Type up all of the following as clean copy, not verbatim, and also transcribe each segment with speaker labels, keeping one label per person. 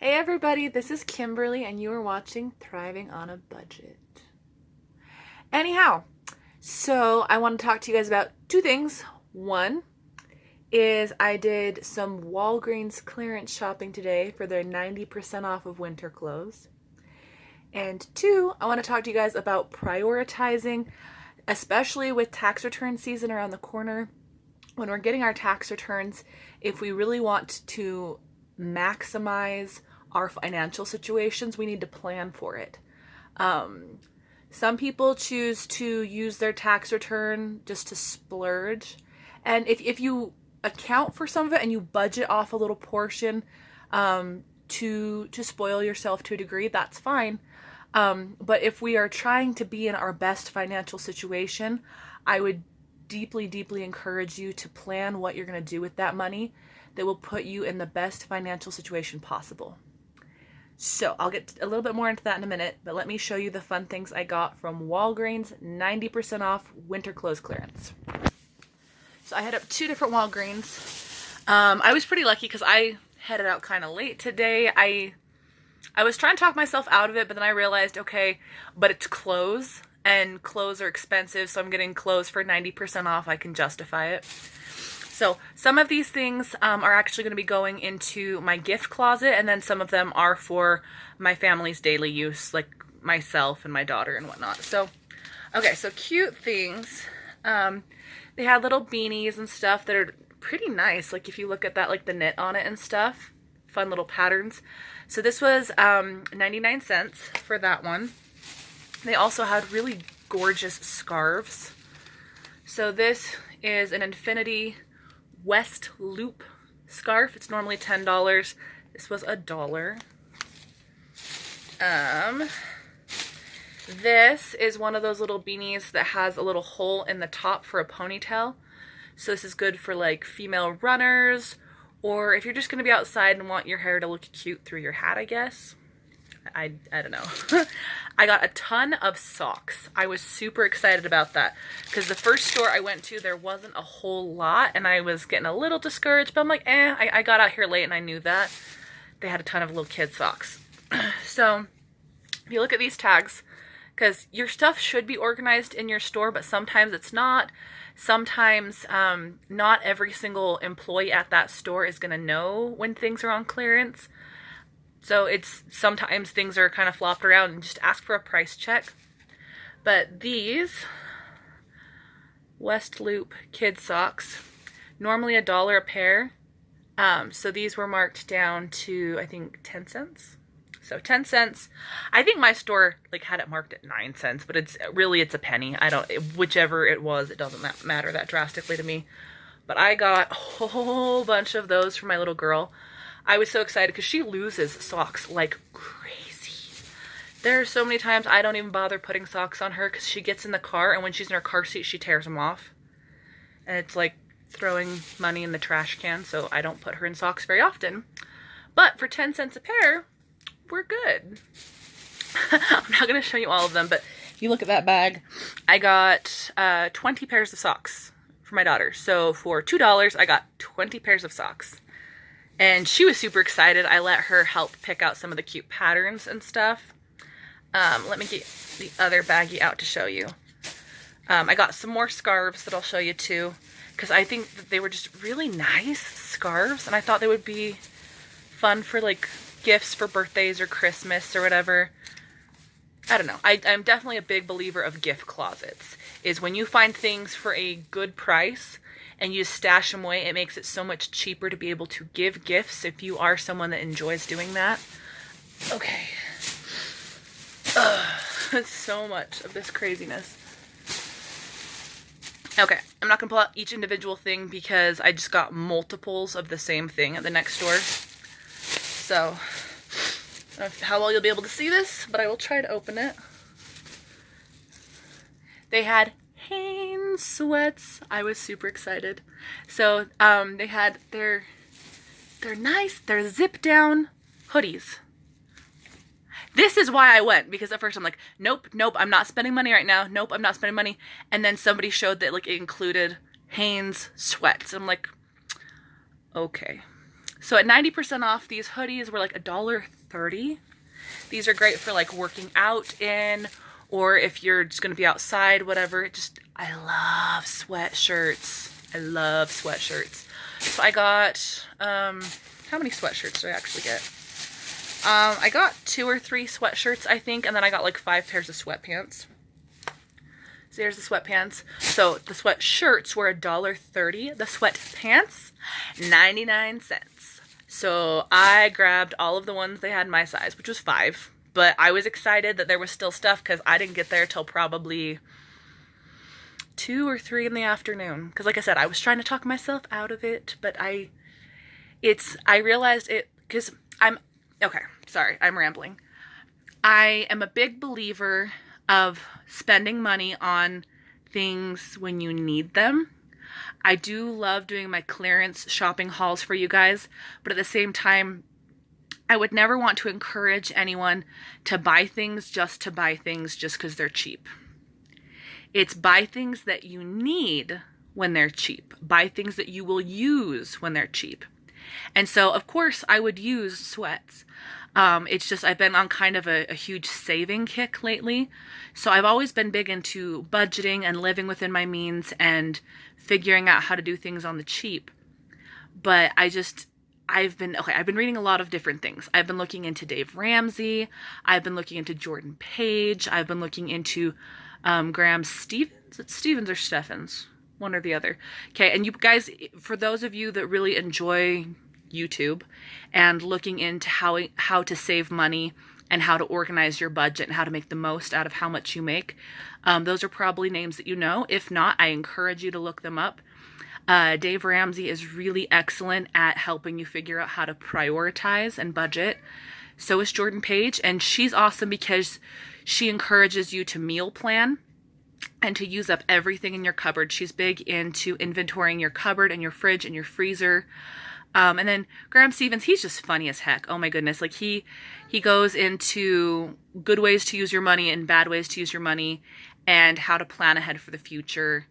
Speaker 1: Hey everybody, this is Kimberly and you are watching Thriving on a Budget. Anyhow, so I want to talk to you guys about two things. One is I did some Walgreens clearance shopping today for their 90% off of winter clothes. And two, I want to talk to you guys about prioritizing, especially with tax return season around the corner. When we're getting our tax returns, if we really want to maximize our financial situations, we need to plan for it. Some people choose to use their tax return just to splurge. And if you account for some of it and you budget off a little portion to spoil yourself to a degree, that's fine. But if we are trying to be in our best financial situation, I would deeply, deeply encourage you to plan what you're going to do with that money that will put you in the best financial situation possible. So I'll get a little bit more into that in a minute, but let me show you the fun things I got from Walgreens 90% off winter clothes clearance. So I hit up two different Walgreens. I was pretty lucky because I headed out kind of late today. I was trying to talk myself out of it, but then I realized, okay, but it's clothes, and clothes are expensive, so I'm getting clothes for 90% off. I can justify it. So some of these things are actually going to be going into my gift closet, and then some of them are for my family's daily use, like myself and my daughter and whatnot. So, okay, so cute things. They had little beanies and stuff that are pretty nice. Like if you look at that, like the knit on it and stuff, fun little patterns. So this was 99 cents for that one. They also had really gorgeous scarves. So this is an infinity West loop scarf. It's normally $10. This was $1. This is one of those little beanies that has a little hole in the top for a ponytail. So this is good for like female runners, or if you're just going to be outside and want your hair to look cute through your hat, I guess. I don't know. I got a ton of socks. I was super excited about that because the first store I went to, there wasn't a whole lot and I was getting a little discouraged, but I'm like, I got out here late and I knew that. They had a ton of little kid socks. So if you look at these tags, because your stuff should be organized in your store, but sometimes it's not. Sometimes not every single employee at that store is going to know when things are on clearance. So it's sometimes things are kind of flopped around, and just ask for a price check. But these West Loop kid socks, normally $1 a pair. So these were marked down to, I think, 10 cents. So 10 cents. I think my store like had it marked at 9 cents, but it's a penny. Whichever it was, it doesn't matter that drastically to me. But I got a whole bunch of those for my little girl. I was so excited because she loses socks like crazy. There are so many times I don't even bother putting socks on her because she gets in the car, and when she's in her car seat, she tears them off. And it's like throwing money in the trash can, so I don't put her in socks very often. But for 10 cents a pair, we're good. I'm not going to show you all of them, but if you look at that bag, I got 20 pairs of socks for my daughter. So for $2, I got 20 pairs of socks. And she was super excited. I let her help pick out some of the cute patterns and stuff. Let me get the other baggie out to show you. I got some more scarves that I'll show you too, because I think that they were just really nice scarves, and I thought they would be fun for like gifts for birthdays or Christmas or whatever. I don't know. I'm definitely a big believer of gift closets. Is when you find things for a good price and you stash them away, it makes it so much cheaper to be able to give gifts if you are someone that enjoys doing that. Okay. So much of this craziness. Okay, I'm not going to pull out each individual thing because I just got multiples of the same thing at the next store. So, I don't know how well you'll be able to see this, but I will try to open it. They had Hanes sweats. I was super excited. So they had they're nice, they're zip down hoodies. This is why I went, because at first I'm like, nope, I'm not spending money right now. Nope, I'm not spending money. And then somebody showed that like it included Hanes sweats. I'm like, okay. So at 90% off, these hoodies were like $1.30. These are great for like working out in, or if you're just gonna be outside, whatever. I love sweatshirts. I love sweatshirts. So I got, how many sweatshirts did I actually get? I got 2 or 3 sweatshirts, I think, and then I got like 5 pairs of sweatpants. So here's the sweatpants. So the sweatshirts were $1.30. The sweatpants, 99 cents. So I grabbed all of the ones they had my size, which was 5. But I was excited that there was still stuff because I didn't get there till probably 2 or 3 in the afternoon. Because like I said, I was trying to talk myself out of it, but I realized it because okay, sorry, I'm rambling. I am a big believer of spending money on things when you need them. I do love doing my clearance shopping hauls for you guys, but at the same time, I would never want to encourage anyone to buy things just because they're cheap. It's buy things that you need when they're cheap. Buy things that you will use when they're cheap. And so, of course, I would use sweats. It's just I've been on kind of a huge saving kick lately. So I've always been big into budgeting and living within my means and figuring out how to do things on the cheap. But I've been reading a lot of different things. I've been looking into Dave Ramsey. I've been looking into Jordan Page. I've been looking into Graham Stevens. It's Stevens or Steffens, one or the other. Okay, and you guys, for those of you that really enjoy YouTube and looking into how to save money and how to organize your budget and how to make the most out of how much you make, those are probably names that you know. If not, I encourage you to look them up. Dave Ramsey is really excellent at helping you figure out how to prioritize and budget. So is Jordan Page, and she's awesome because she encourages you to meal plan and to use up everything in your cupboard. She's big into inventorying your cupboard and your fridge and your freezer. And then Graham Stevens, he's just funny as heck. Oh my goodness. Like he goes into good ways to use your money and bad ways to use your money and how to plan ahead for the future.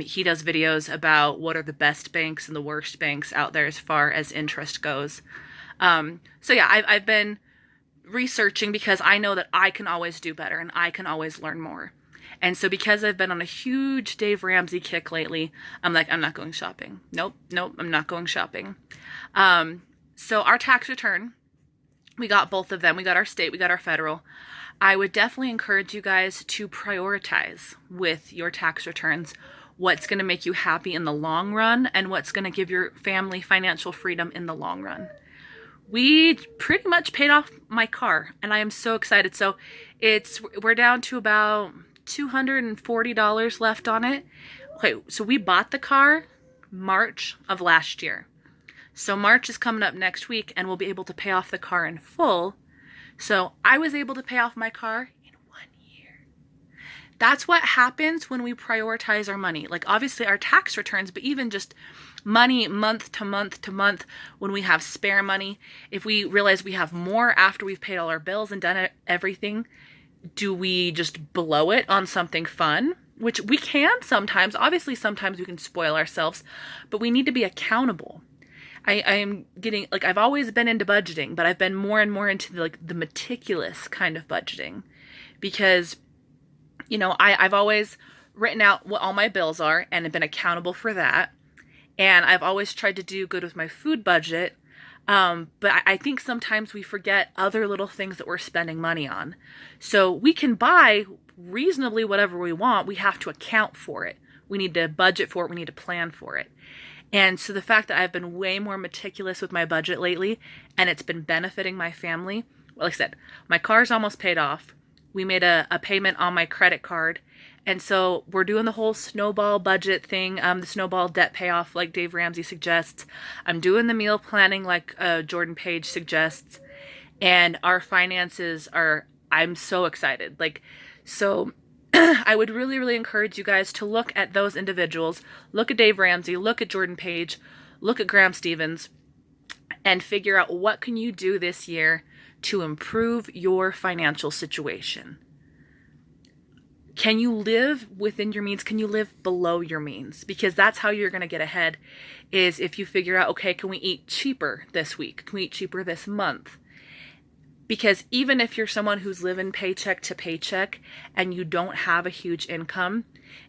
Speaker 1: He does videos about what are the best banks and the worst banks out there as far as interest goes. So yeah, I've been researching because I know that I can always do better and I can always learn more. And so because I've been on a huge Dave Ramsey kick lately, I'm like, I'm not going shopping. Nope, I'm not going shopping. So our tax return, we got both of them. We got our state, we got our federal. I would definitely encourage you guys to prioritize with your tax returns what's going to make you happy in the long run and what's going to give your family financial freedom in the long run. We pretty much paid off my car and I am so excited. So we're down to about $240 left on it. Okay, so we bought the car March of last year. So March is coming up next week and we'll be able to pay off the car in full. So I was able to pay off my car in 1 year. That's what happens when we prioritize our money. Like obviously our tax returns, but even just money month to month to month, when we have spare money, if we realize we have more after we've paid all our bills and done everything, do we just blow it on something fun? Which we can sometimes. Obviously, sometimes we can spoil ourselves, but we need to be accountable. I am getting, like, I've always been into budgeting, but I've been more and more into the meticulous kind of budgeting because, you know, I've always written out what all my bills are and have been accountable for that. And I've always tried to do good with my food budget. But I think sometimes we forget other little things that we're spending money on. So we can buy reasonably whatever we want. We have to account for it. We need to budget for it. We need to plan for it. And so the fact that I've been way more meticulous with my budget lately and it's been benefiting my family. Well, like I said, my car's almost paid off. We made a payment on my credit card. And so we're doing the whole snowball budget thing, the snowball debt payoff like Dave Ramsey suggests. I'm doing the meal planning like Jordan Page suggests. And our finances are, I'm so excited. So I would really, really encourage you guys to look at those individuals. Look at Dave Ramsey, look at Jordan Page, look at Graham Stevens, and figure out what can you do this year to improve your financial situation. Can you live within your means? Can you live below your means? Because that's how you're going to get ahead, is if you figure out, okay, can we eat cheaper this week? Can we eat cheaper this month? Because even if you're someone who's living paycheck to paycheck and you don't have a huge income,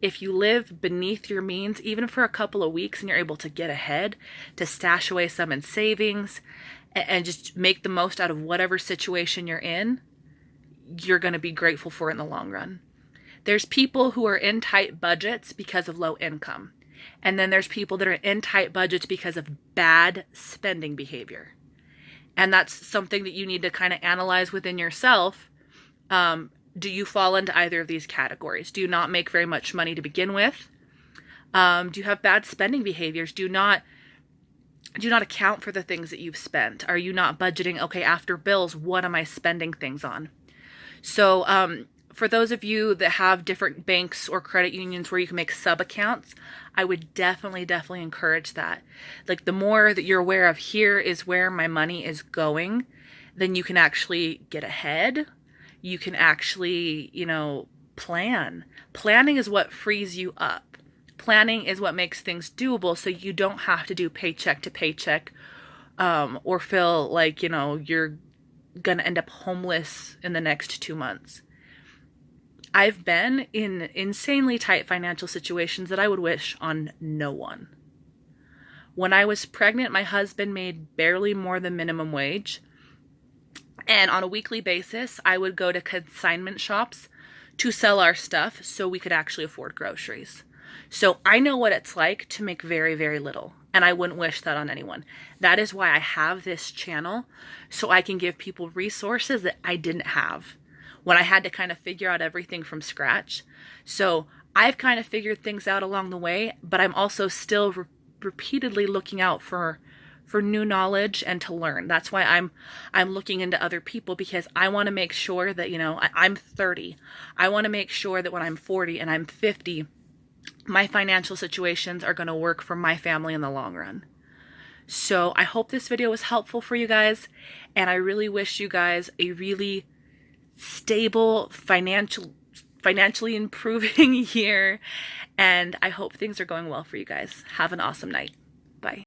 Speaker 1: if you live beneath your means, even for a couple of weeks, and you're able to get ahead, to stash away some in savings and just make the most out of whatever situation you're in, you're going to be grateful for it in the long run. There's people who are in tight budgets because of low income. And then there's people that are in tight budgets because of bad spending behavior. And that's something that you need to kind of analyze within yourself. Do you fall into either of these categories? Do you not make very much money to begin with? Do you have bad spending behaviors? Do you not account for the things that you've spent? Are you not budgeting, okay, after bills, what am I spending things on? So for those of you that have different banks or credit unions where you can make sub accounts, I would definitely encourage that. Like, the more that you're aware of, here is where my money is going, then you can actually get ahead. You can actually, plan. Planning is what frees you up. Planning is what makes things doable, so you don't have to do paycheck to paycheck, or feel like, you're gonna end up homeless in the next 2 months. I've been in insanely tight financial situations that I would wish on no one. When I was pregnant, my husband made barely more than minimum wage. And on a weekly basis, I would go to consignment shops to sell our stuff so we could actually afford groceries. So I know what it's like to make very, very little. And I wouldn't wish that on anyone. That is why I have this channel, so I can give people resources that I didn't have when I had to kind of figure out everything from scratch. So I've kind of figured things out along the way, but I'm also still repeatedly looking out for new knowledge and to learn. That's why I'm looking into other people, because I want to make sure that, I'm 30. I want to make sure that when I'm 40 and I'm 50, my financial situations are going to work for my family in the long run. So I hope this video was helpful for you guys, and I really wish you guys a really stable, financially improving year, and I hope things are going well for you guys. Have an awesome night. Bye.